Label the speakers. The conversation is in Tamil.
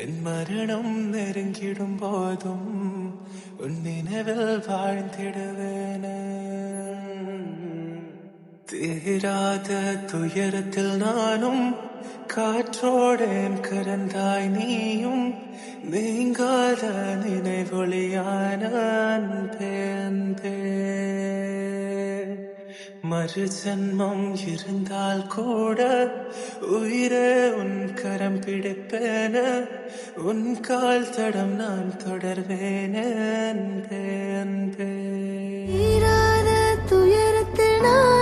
Speaker 1: என் மரணம் நெருங்கிடும் போதும் உன் நினைவில் வாழ்ந்திடுவேன. தீராத துயரத்தில் நானும் காற்றோடேன் கரந்தாய் நீயும் நீங்காத நினைவொளியான அன்பே அன்பே. மறு ஜன்மம் இருந்தால் கூட உயிரே உன் கரம் பிடிப்பேன, உன் கால் தடம் நான் தொடர்வேன் அன்பே அன்பே.
Speaker 2: தீராத துயரத்தில் நான்